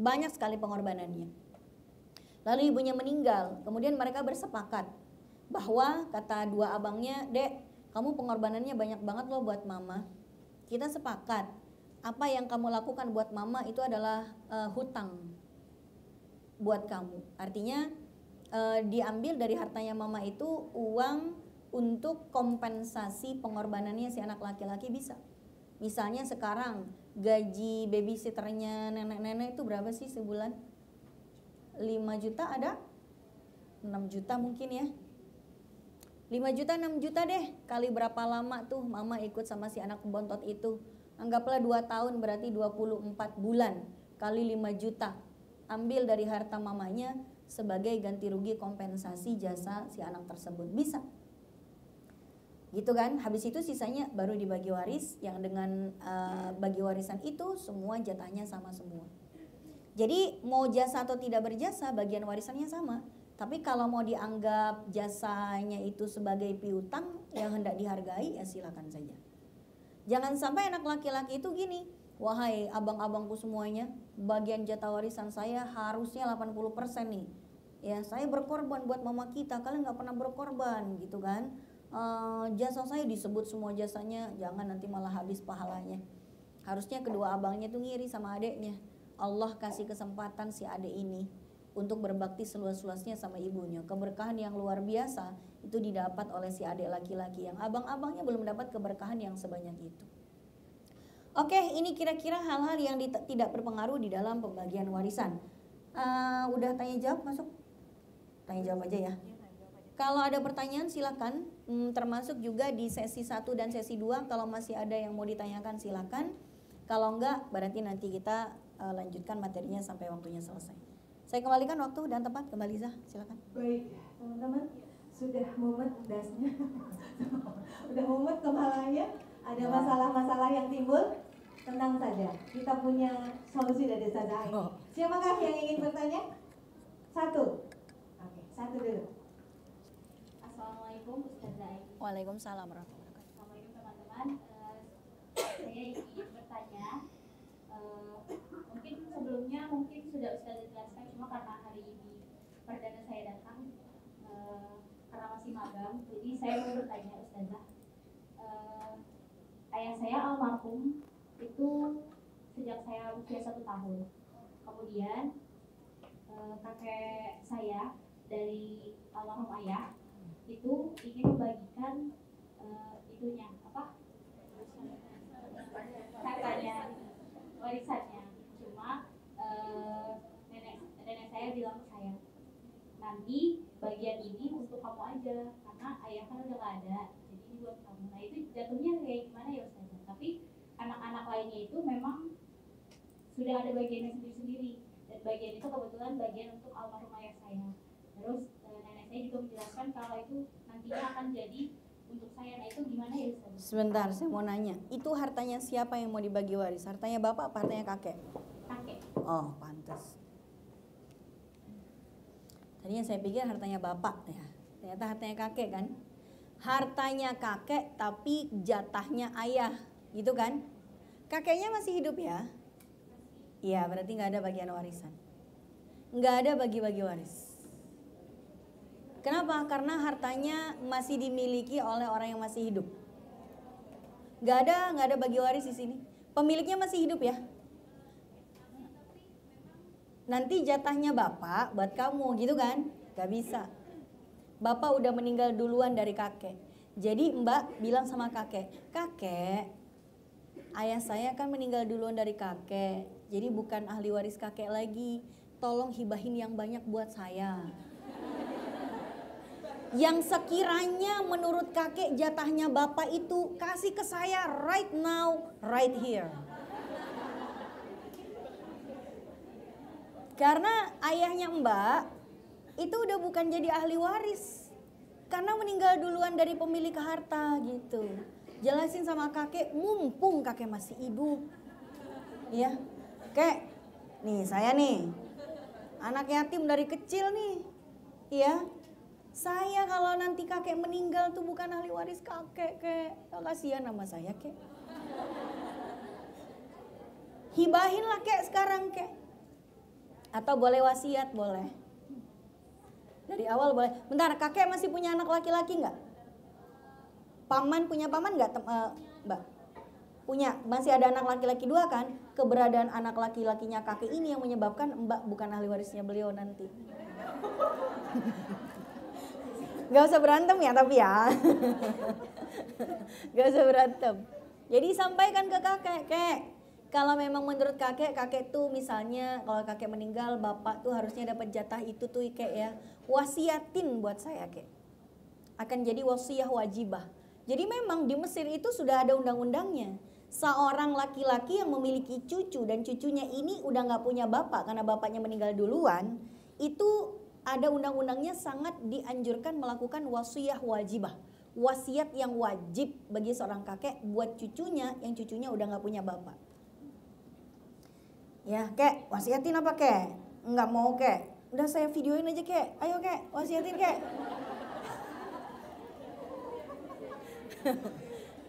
Banyak sekali pengorbanannya. Lalu ibunya meninggal, kemudian mereka bersepakat bahwa kata dua abangnya, "Dek, kamu pengorbanannya banyak banget loh buat mama. Kita sepakat, apa yang kamu lakukan buat mama itu adalah hutang buat kamu." Artinya diambil dari hartanya mama itu uang untuk kompensasi pengorbanannya si anak laki-laki bisa. Misalnya sekarang gaji babysitternya nenek-nenek itu berapa sih sebulan? 5 juta ada? 6 juta mungkin ya. 5 juta 6 juta deh, kali berapa lama tuh mama ikut sama si anak bontot itu. Anggaplah 2 tahun berarti 24 bulan kali 5 juta. Ambil dari harta mamanya sebagai ganti rugi kompensasi jasa si anak tersebut. Bisa. Gitu kan, habis itu sisanya baru dibagi waris, yang dengan bagi warisan itu semua jatahnya sama semua. Jadi mau jasa atau tidak berjasa bagian warisannya sama. Tapi kalau mau dianggap jasanya itu sebagai piutang yang hendak dihargai, ya silakan saja. Jangan sampai anak laki-laki itu gini, "Wahai abang-abangku semuanya, bagian jatah warisan saya harusnya 80% nih. Ya saya berkorban buat mama kita, kalian gak pernah berkorban," gitu kan. Jasa saya disebut semua jasanya, jangan nanti malah habis pahalanya. Harusnya kedua abangnya tuh ngiri sama adeknya. Allah kasih kesempatan si adek ini untuk berbakti seluas-luasnya sama ibunya. Keberkahan yang luar biasa itu didapat oleh si adek laki-laki yang abang-abangnya belum dapat keberkahan yang sebanyak itu. Oke, ini kira-kira hal-hal yang tidak berpengaruh di dalam pembagian warisan. Udah tanya jawab, masuk? Tanya jawab aja ya. Kalau ada pertanyaan silakan, termasuk juga di sesi 1 dan sesi 2. Kalau masih ada yang mau ditanyakan silakan. Kalau enggak berarti nanti kita lanjutkan materinya sampai waktunya selesai. Saya kembalikan waktu dan tempat ke Mbak Liza, silakan. Baik, teman-teman, sudah mumet dasnya. Udah mumet kepalanya, ada masalah-masalah yang timbul, tenang saja. Kita punya solusi dari Ustazah ini. Siapakah yang ingin bertanya? Satu. Oke, satu dulu. Assalamualaikum Ustazah. Waalaikumsalam warahmatullahi wabarakatuh. Assalamualaikum teman-teman. Saya ingin bertanya, mungkin sebelumnya sudah Ustazah jelaskan, cuma karena hari ini perdana saya datang karena masih magang, jadi saya mau bertanya Ustazah. Ayah saya almarhum itu sejak saya usia 1 tahun. Kemudian kakek saya dari almarhum ayah itu ingin membagikan itunya apa katanya warisannya, cuma nenek saya bilang ke saya, nanti bagian ini untuk kamu aja karena ayah kan udah gak ada, jadi ini buat kamu. Nah itu jatuhnya kayak gimana ya Ustazah? Tapi anak-anak lainnya itu memang sudah ada bagiannya sendiri-sendiri, dan bagian itu kebetulan bagian untuk almarhum ayah saya. Terus nenek saya juga menjelaskan kalau itu nantinya akan jadi untuk saya. Nah itu gimana ya Ustaz? Sebentar, saya mau nanya. Itu hartanya siapa yang mau dibagi waris? Hartanya bapak apa hartanya kakek? Kakek. Oh, pantas. Tadinya saya pikir hartanya bapak ya. Ternyata hartanya kakek kan? Hartanya kakek tapi jatahnya ayah, gitu kan? Kakeknya masih hidup ya? Iya, berarti nggak ada bagian warisan. Nggak ada bagi-bagi waris. Kenapa? Karena hartanya masih dimiliki oleh orang yang masih hidup. Gak ada bagi waris di sini. Pemiliknya masih hidup ya. Nanti jatahnya bapak buat kamu gitu kan? Gak bisa. Bapak udah meninggal duluan dari kakek. Jadi mbak bilang sama kakek, "Kakek, ayah saya kan meninggal duluan dari kakek. Jadi bukan ahli waris kakek lagi. Tolong hibahin yang banyak buat saya. Yang sekiranya menurut kakek jatahnya bapak itu kasih ke saya right now, right here." Karena ayahnya mbak itu udah bukan jadi ahli waris. Karena meninggal duluan dari pemilik harta gitu. Jelasin sama kakek mumpung kakek masih hidup. Ya, Kek, nih saya nih. Anak yatim dari kecil nih. Iya. Saya kalau nanti kakek meninggal tuh bukan ahli waris kakek, kek. Kasihan sama saya, kek. Hibahin lah, kek, sekarang, kek. Atau boleh wasiat, boleh. Dari awal boleh. Bentar, kakek masih punya anak laki-laki nggak? Paman, punya paman nggak, Mbak? Punya, masih ada anak laki-laki 2 kan? Keberadaan anak laki-lakinya kakek ini yang menyebabkan Mbak bukan ahli warisnya beliau nanti. Gak usah berantem ya tapi ya. Gak usah berantem. Jadi sampaikan ke kakek, kek. Kalau memang menurut kakek tuh misalnya kalau kakek meninggal bapak tuh harusnya dapat jatah itu tuh kek ya. Wasiatin buat saya, kek. Akan jadi wasiah wajibah. Jadi memang di Mesir itu sudah ada undang-undangnya. Seorang laki-laki yang memiliki cucu dan cucunya ini udah gak punya bapak karena bapaknya meninggal duluan, itu ada undang-undangnya sangat dianjurkan melakukan wasiah wajibah. Wasiat yang wajib bagi seorang kakek buat cucunya yang cucunya udah gak punya bapak. Ya, kek, wasiatin apa, kek? Enggak mau, kek. Udah saya videoin aja, kek. Ayo, kek, wasiatin, kek.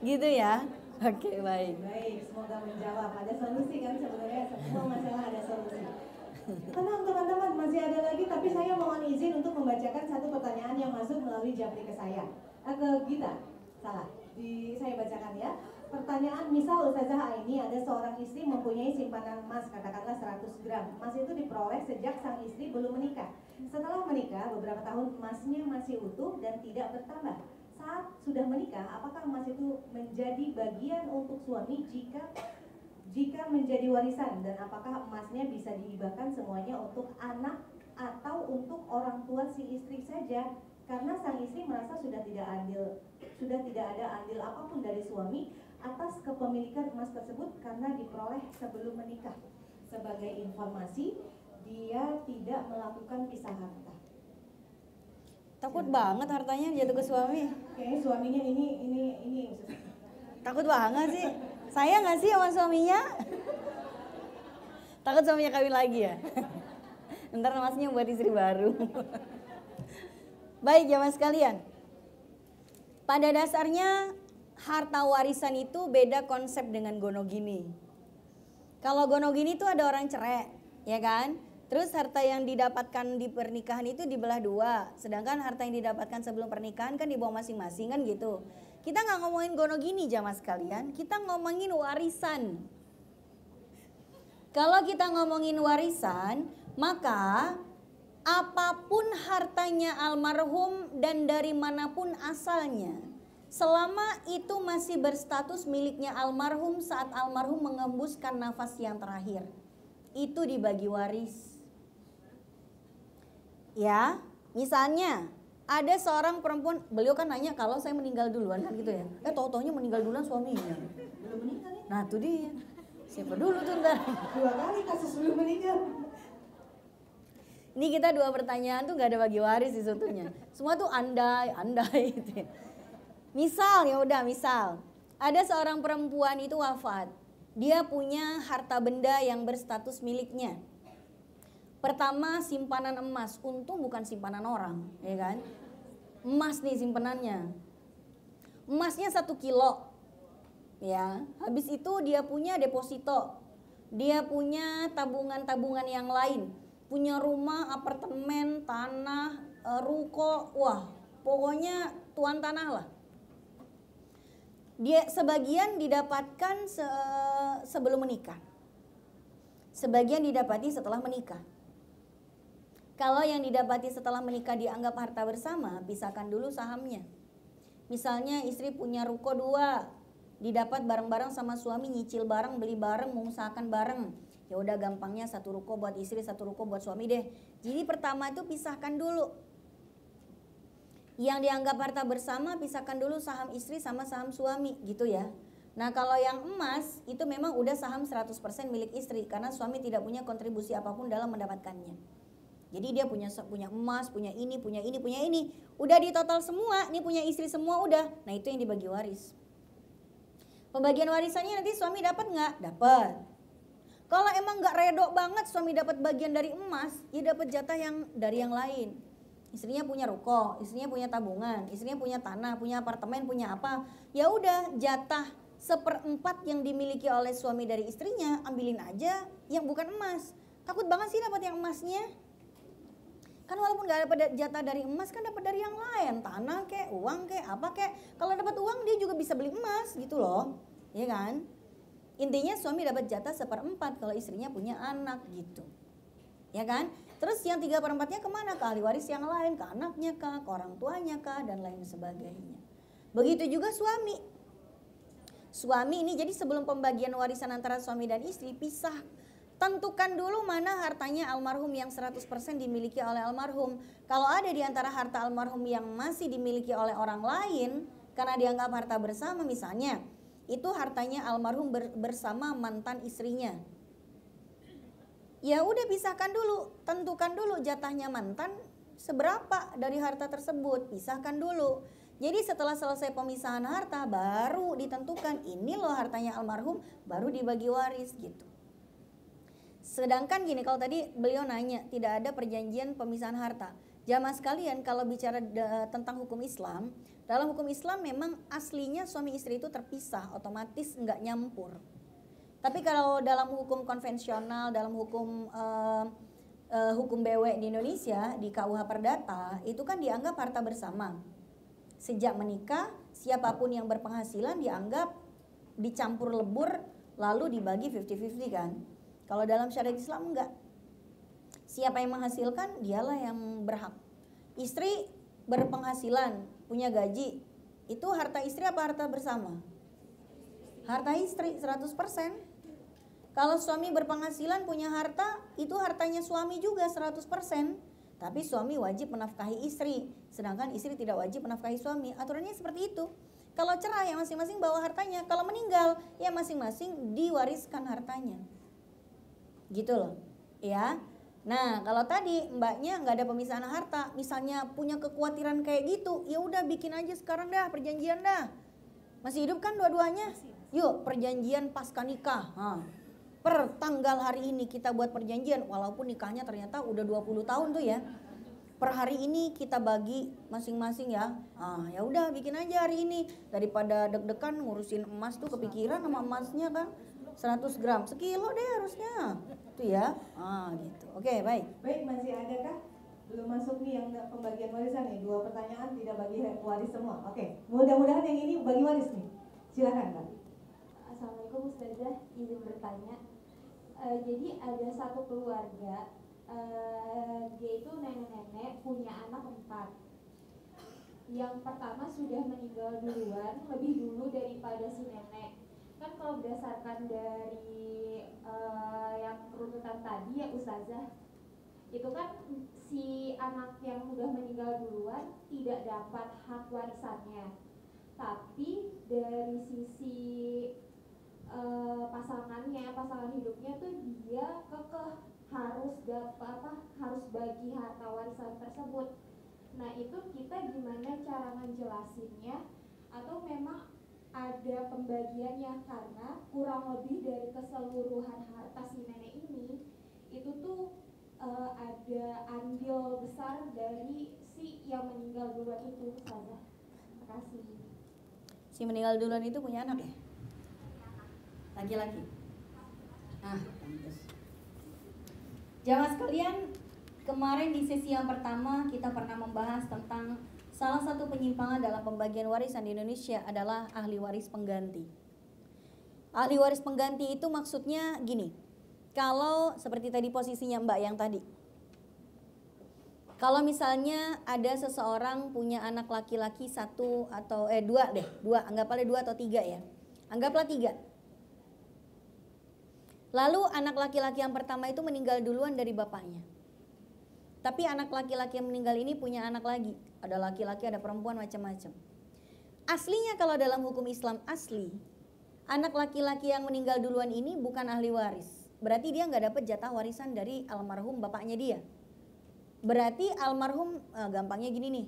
Gitu ya. Oke, baik. Baik, semoga menjawab. Ada solusi kan sebenarnya, semua masalah ada solusi. Tenang teman-teman, masih ada lagi tapi saya mohon izin untuk membacakan satu pertanyaan yang masuk melalui japri ke saya. Ke Gita, salah. Saya bacakan ya. Pertanyaan, misal Ustazah Aini ada seorang istri mempunyai simpanan emas katakanlah 100 gram. Emas itu diperoleh sejak sang istri belum menikah. Setelah menikah beberapa tahun emasnya masih utuh dan tidak bertambah. Saat sudah menikah, apakah emas itu menjadi bagian untuk suami jika menjadi warisan, dan apakah emasnya bisa dihibahkan semuanya untuk anak atau untuk orang tua si istri saja? Karena sang istri merasa sudah tidak ada andil apapun dari suami atas kepemilikan emas tersebut karena diperoleh sebelum menikah. Sebagai informasi, dia tidak melakukan pisah harta. Takut banget hartanya jatuh ke suami. Kayaknya suaminya ini. Takut banget sih. Saya nggak sih sama suaminya? Takut suaminya kawin lagi ya? Ntar emasnya buat istri baru. Baik jamaah sekalian. Pada dasarnya harta warisan itu beda konsep dengan gonogini. Kalau gonogini itu ada orang cerai, ya kan? Terus harta yang didapatkan di pernikahan itu dibelah 2. Sedangkan harta yang didapatkan sebelum pernikahan kan dibawa masing-masing kan gitu. Kita nggak ngomongin gonogini jamaah sekalian, kita ngomongin warisan. Kalau kita ngomongin warisan, maka apapun hartanya almarhum dan dari manapun asalnya, selama itu masih berstatus miliknya almarhum saat almarhum mengembuskan nafas yang terakhir, itu dibagi waris. Ya, misalnya ada seorang perempuan, beliau kan nanya kalau saya meninggal duluan kan gitu ya. Tau-taunya meninggal duluan suaminya. Belum menikah nih. Nah itu dia. Siapa dulu tuh ntar. 2 kali kasus belum meninggal. Ini kita 2 pertanyaan tuh gak ada bagi waris di sebetulnya. Semua tuh andai gitu ya. Misal ya udah misal. Ada seorang perempuan itu wafat. Dia punya harta benda yang berstatus miliknya. Pertama simpanan emas, untung bukan simpanan orang, ya kan? Emas nih simpanannya. Emasnya 1 kilo, ya. Habis itu dia punya deposito, dia punya tabungan-tabungan yang lain, punya rumah, apartemen, tanah, ruko, wah, pokoknya tuan tanah lah. Dia sebagian didapatkan sebelum menikah, sebagian didapati setelah menikah. Kalau yang didapati setelah menikah dianggap harta bersama, pisahkan dulu sahamnya. Misalnya istri punya ruko 2, didapat bareng-bareng sama suami, nyicil bareng, beli bareng, mengusahakan bareng. Ya udah gampangnya 1 ruko buat istri, 1 ruko buat suami deh. Jadi pertama itu pisahkan dulu. Yang dianggap harta bersama pisahkan dulu saham istri sama saham suami gitu ya. Nah kalau yang emas itu memang udah saham 100% milik istri karena suami tidak punya kontribusi apapun dalam mendapatkannya. Jadi dia punya emas, punya ini. Udah di total semua, ini punya istri semua udah. Nah itu yang dibagi waris. Pembagian warisannya nanti suami dapat nggak? Dapat. Kalau emang nggak redok banget suami dapat bagian dari emas, ya dapat jatah yang dari yang lain. istrinya punya ruko, istrinya punya tabungan, istrinya punya tanah, punya apartemen, punya apa, ya udah jatah 1/4 yang dimiliki oleh suami dari istrinya ambilin aja yang bukan emas. Takut banget sih dapat yang emasnya. Kan walaupun gak dapat jatah dari emas kan dapat dari yang lain, tanah kek, uang kek, apa kek. Kalau dapat uang dia juga bisa beli emas gitu loh, ya kan? Intinya suami dapat jatah 1/4 kalau istrinya punya anak gitu, ya kan? Terus yang 3/4-nya kemana? Ke ahli waris yang lain, ke anaknya kah, ke orang tuanya kah, dan lain sebagainya. Begitu juga suami. Suami ini jadi sebelum pembagian warisan antara suami dan istri, pisah. Tentukan dulu mana hartanya almarhum yang 100% dimiliki oleh almarhum. Kalau ada di antara harta almarhum yang masih dimiliki oleh orang lain, karena dianggap harta bersama misalnya, itu hartanya almarhum bersama mantan istrinya. Ya udah pisahkan dulu, tentukan dulu jatahnya mantan seberapa dari harta tersebut, pisahkan dulu. Jadi setelah selesai pemisahan harta baru ditentukan ini loh hartanya almarhum, baru dibagi waris gitu. Sedangkan gini, kalau tadi beliau nanya tidak ada perjanjian pemisahan harta. Jamaah sekalian, kalau bicara tentang hukum Islam, dalam hukum Islam memang aslinya suami istri itu terpisah, otomatis nggak nyampur. Tapi kalau dalam hukum konvensional, dalam hukum hukum BW di Indonesia, di KUH Perdata, itu kan dianggap harta bersama. Sejak menikah, siapapun yang berpenghasilan dianggap dicampur lebur lalu dibagi 50-50 kan. Kalau dalam syariat Islam enggak. Siapa yang menghasilkan, dialah yang berhak. Istri berpenghasilan, punya gaji, itu harta istri apa harta bersama? Harta istri 100%. Kalau suami berpenghasilan punya harta, itu hartanya suami juga 100%. Tapi suami wajib menafkahi istri, sedangkan istri tidak wajib menafkahi suami. Aturannya seperti itu. Kalau cerai ya masing-masing bawa hartanya. Kalau meninggal ya masing-masing diwariskan hartanya. Gitu loh, ya. Nah, kalau tadi mbaknya nggak ada pemisahan harta, misalnya punya kekhawatiran kayak gitu, ya udah bikin aja sekarang dah perjanjian dah. Masih hidup kan dua-duanya? Yuk perjanjian pasca nikah. Per tanggal hari ini kita buat perjanjian, walaupun nikahnya ternyata udah 20 tahun tuh ya. Per hari ini kita bagi masing-masing ya. Ya udah bikin aja hari ini, daripada deg-degan ngurusin emas tuh kepikiran sama emasnya kan. 100 gram, sekilo deh harusnya. Itu ya. Gitu. Oke, baik. Baik, masih ada kah? Belum masuk nih yang pembagian warisan nih. 2 pertanyaan tidak bagi waris semua. Oke, mudah-mudahan yang ini bagi waris nih. Silakan, Kak. Assalamualaikum Ustazah, izin bertanya. Jadi ada satu keluarga, dia itu nenek-nenek punya anak 4. Yang pertama sudah meninggal duluan, lebih dulu daripada si nenek. Kan kalau berdasarkan dari yang runtutan tadi ya Ustazah, itu kan si anak yang udah meninggal duluan tidak dapat hak warisannya. Tapi dari sisi pasangan hidupnya tuh dia kekeh harus bagi harta warisan tersebut. Nah itu kita gimana cara ngejelasinnya, atau memang ada pembagiannya, karena kurang lebih dari keseluruhan harta si nenek ini itu tuh ada andil besar dari si yang meninggal duluan itu, Ustazah. Terima kasih. Si meninggal duluan itu punya anak ya? Laki-laki. Pantes. Jamaah sekalian, kemarin di sesi yang pertama kita pernah membahas tentang salah satu penyimpangan dalam pembagian warisan di Indonesia adalah ahli waris pengganti. Ahli waris pengganti itu maksudnya gini. Kalau seperti tadi posisinya Mbak yang tadi. Kalau misalnya ada seseorang punya anak laki-laki 1 atau 2 deh, 2, anggaplah 2 atau 3 ya. Anggaplah 3. Lalu anak laki-laki yang pertama itu meninggal duluan dari bapaknya. Tapi anak laki-laki yang meninggal ini punya anak lagi. Ada laki-laki, ada perempuan, macam-macam. Aslinya kalau dalam hukum Islam asli, anak laki-laki yang meninggal duluan ini bukan ahli waris. Berarti dia nggak dapat jatah warisan dari almarhum bapaknya dia. Berarti almarhum, gampangnya gini nih,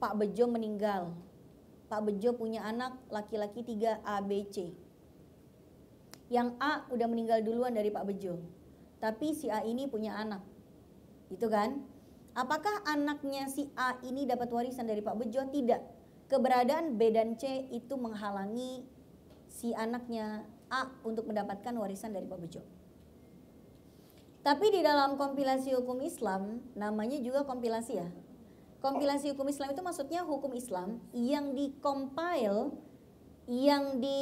Pak Bejo meninggal. Pak Bejo punya anak laki-laki 3 A, B, C. Yang A udah meninggal duluan dari Pak Bejo, tapi si A ini punya anak, gitu kan? Apakah anaknya si A ini dapat warisan dari Pak Bejo? Tidak. Keberadaan B dan C itu menghalangi si anaknya A untuk mendapatkan warisan dari Pak Bejo. Tapi di dalam kompilasi hukum Islam, namanya juga kompilasi ya. Kompilasi hukum Islam itu maksudnya hukum Islam yang dikompil, yang di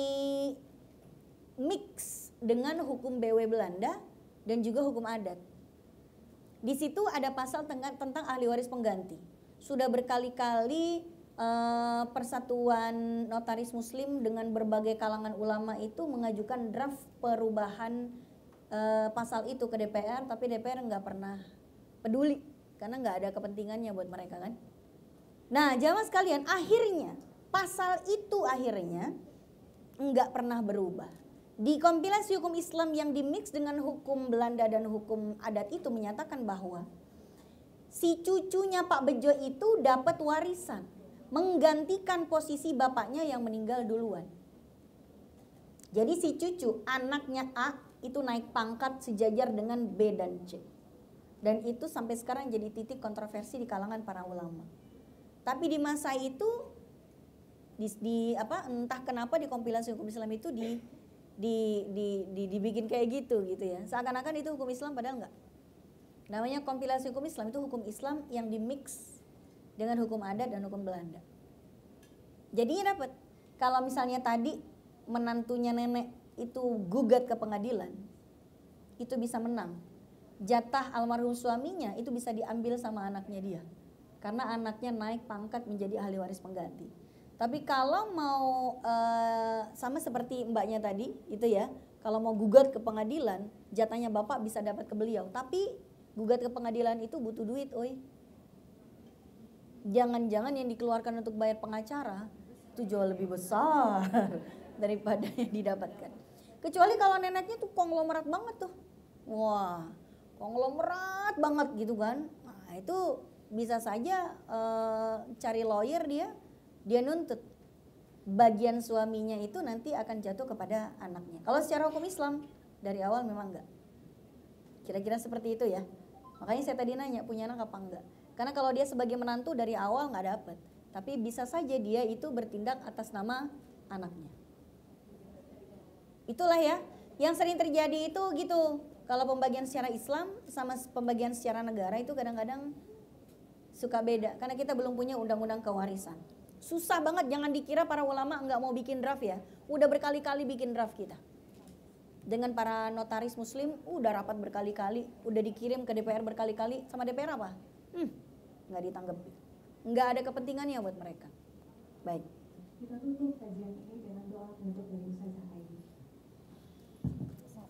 mix dengan hukum BW Belanda dan juga hukum adat. Di situ ada pasal tentang ahli waris pengganti. Sudah berkali-kali Persatuan Notaris Muslim dengan berbagai kalangan ulama itu mengajukan draft perubahan pasal itu ke DPR, tapi DPR nggak pernah peduli karena nggak ada kepentingannya buat mereka kan. Nah, jamaah sekalian, akhirnya pasal itu akhirnya nggak pernah berubah. Di kompilasi hukum Islam yang dimix dengan hukum Belanda dan hukum adat itu menyatakan bahwa si cucunya Pak Bejo itu dapat warisan menggantikan posisi bapaknya yang meninggal duluan. Jadi si cucu anaknya A itu naik pangkat sejajar dengan B dan C. Dan itu sampai sekarang jadi titik kontroversi di kalangan para ulama. Tapi di masa itu entah kenapa di kompilasi hukum Islam itu dibikin kayak gitu ya. Seakan-akan itu hukum Islam padahal enggak. Namanya kompilasi hukum Islam itu hukum Islam yang dimix dengan hukum adat dan hukum Belanda. Jadinya dapat. Kalau misalnya tadi menantunya nenek itu gugat ke pengadilan, itu bisa menang. Jatah almarhum suaminya itu bisa diambil sama anaknya dia. Karena anaknya naik pangkat menjadi ahli waris pengganti. Tapi kalau mau sama seperti mbaknya tadi itu ya, kalau mau gugat ke pengadilan, jatahnya bapak bisa dapat ke beliau. Tapi gugat ke pengadilan itu butuh duit, oi. Jangan-jangan yang dikeluarkan untuk bayar pengacara itu jauh lebih besar daripada yang didapatkan. Kecuali kalau neneknya tuh konglomerat banget tuh. Wah, konglomerat banget gitu kan. Nah, itu bisa saja cari lawyer dia nuntut bagian suaminya itu nanti akan jatuh kepada anaknya. Kalau secara hukum Islam dari awal memang enggak. Kira-kira seperti itu ya. Makanya saya tadi nanya punya anak apa enggak. Karena kalau dia sebagai menantu dari awal enggak dapat. Tapi bisa saja dia itu bertindak atas nama anaknya. Itulah ya yang sering terjadi itu gitu. Kalau pembagian secara Islam sama pembagian secara negara itu kadang-kadang suka beda. Karena kita belum punya undang-undang kewarisan. Susah banget, jangan dikira para ulama nggak mau bikin draft ya. Udah berkali-kali bikin draft kita. Dengan para notaris muslim, udah rapat berkali-kali. Udah dikirim ke DPR berkali-kali. Sama DPR apa? Nggak ditanggapi. Nggak ada kepentingannya buat mereka. Baik. Kita tutup kajian ini dengan doa penutup dari Ustazah Aini.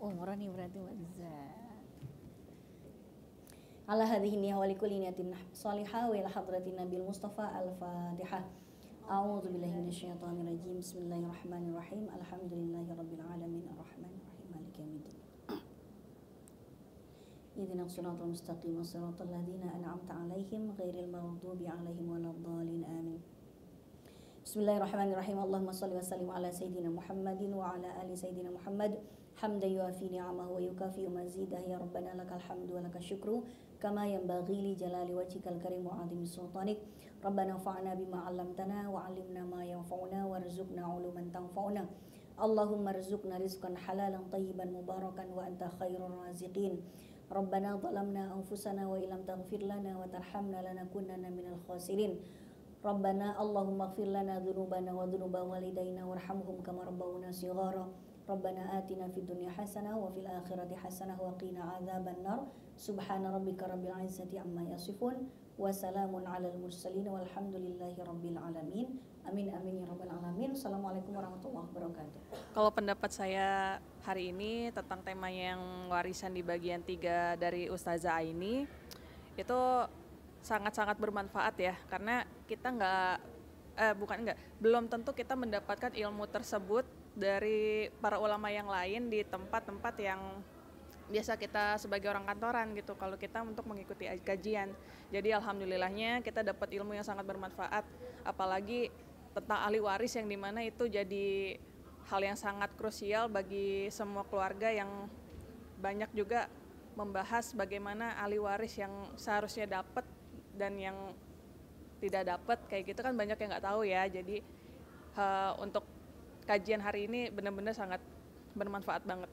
Oh, murah nih berarti Mbak Liza. Ala hadhihi niyah wa likulli niyatin salihah wa ila hadratin Nabil Mustafa al-Fatihah. A'udzu billahi minasyaitonir rajim. Bismillahirrahmanirrahim. Alhamdulillahirabbil alamin arrahmanirrahim maliki yaumiddin. Ihdinas siratal mustaqim siratal ladzina an'amta 'alaihim ghairil maghdubi 'alaihim waladdallin amin. Bismillahirrahmanirrahim. Allahumma shalli wa sallim ala sayyidina Muhammadin wa ala ali sayyidina Muhammad. Hamdan yuafi ni'amahu wa yukafi mazidah ya rabbana lakal hamdu wa lakal syukru kama yanbaghi li jalali wajhikal karim wa 'azimi sultanik. Rabbana fa'na bima 'allamtana wa 'allimna ma yanfa'una warzuqna 'uluman tanfa'una. Allahumma rzuqna rizqan halalan tayyiban mubarakan wa anta khairur raziqin. Rabbana zalamna anfusana wa illam taghfir lana wa tarhamna lanakunanna minal khasirin. Rabbana Allahumma ighfir lana dzunubana wa dzunuba walidayna warhamhum kama rabbawna shighara. Rabbana atina fid dunya hasanah wa fil akhirati hasanah wa qina adzabannar. Subhana rabbika rabbil izzati amma yasifun wa salamun alal mursalin walhamdulillahi rabbil alamin. Amin amin ya rabbal alamin. Assalamualaikum warahmatullahi wabarakatuh. Kalau pendapat saya hari ini tentang tema yang warisan di bagian 3 dari Ustazah Aini itu sangat-sangat bermanfaat ya, karena kita belum tentu kita mendapatkan ilmu tersebut dari para ulama yang lain di tempat-tempat yang biasa kita sebagai orang kantoran gitu, kalau kita untuk mengikuti kajian. Jadi alhamdulillahnya kita dapat ilmu yang sangat bermanfaat, apalagi tentang ahli waris yang dimana itu jadi hal yang sangat krusial bagi semua keluarga, yang banyak juga membahas bagaimana ahli waris yang seharusnya dapat dan yang tidak dapat kayak gitu kan banyak yang nggak tahu ya. Jadi untuk kajian hari ini benar-benar sangat bermanfaat banget.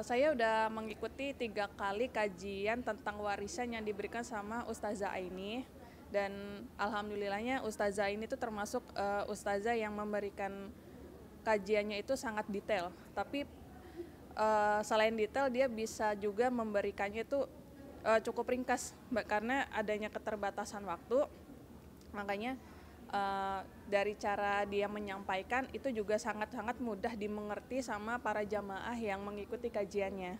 Saya udah mengikuti 3 kali kajian tentang warisan yang diberikan sama Ustazah Aini, dan alhamdulillahnya Ustazah Aini itu termasuk ustazah yang memberikan kajiannya itu sangat detail. Tapi selain detail, dia bisa juga memberikannya itu cukup ringkas karena adanya keterbatasan waktu. Makanya dari cara dia menyampaikan itu juga sangat-sangat mudah dimengerti sama para jamaah yang mengikuti kajiannya.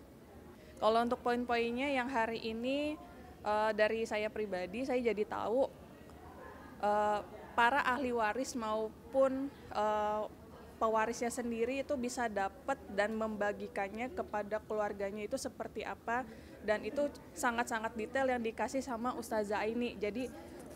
Kalau untuk poin-poinnya yang hari ini dari saya pribadi, saya jadi tahu para ahli waris maupun pewarisnya sendiri itu bisa dapat dan membagikannya kepada keluarganya itu seperti apa, dan itu sangat-sangat detail yang dikasih sama Ustazah Aini. Jadi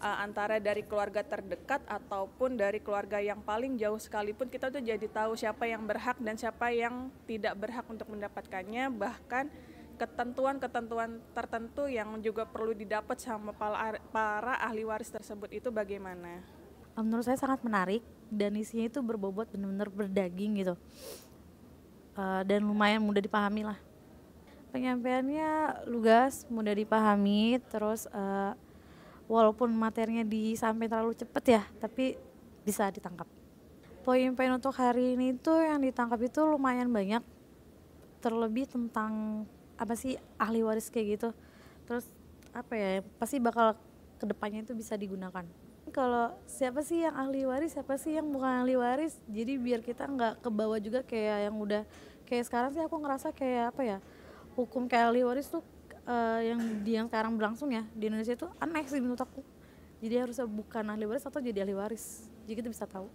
antara dari keluarga terdekat ataupun dari keluarga yang paling jauh sekalipun, kita tuh jadi tahu siapa yang berhak dan siapa yang tidak berhak untuk mendapatkannya, bahkan ketentuan-ketentuan tertentu yang juga perlu didapat sama para ahli waris tersebut itu bagaimana. Menurut saya sangat menarik dan isinya itu berbobot, benar-benar berdaging gitu, dan lumayan mudah dipahami lah. Penyampaiannya lugas, mudah dipahami, terus walaupun materinya disampaikan terlalu cepat ya, tapi bisa ditangkap. Poin-poin untuk hari ini tuh yang ditangkap itu lumayan banyak, terlebih tentang apa sih ahli waris kayak gitu. Terus apa ya, pasti bakal kedepannya itu bisa digunakan. Kalau siapa sih yang ahli waris, siapa sih yang bukan ahli waris, jadi biar kita nggak kebawa juga kayak yang udah kayak sekarang sih. Aku ngerasa kayak apa ya, hukum kayak ahli waris tuh yang sekarang berlangsung ya di Indonesia itu aneh sih menurut aku. Jadi harusnya bukan ahli waris atau jadi ahli waris, jadi kita bisa tahu.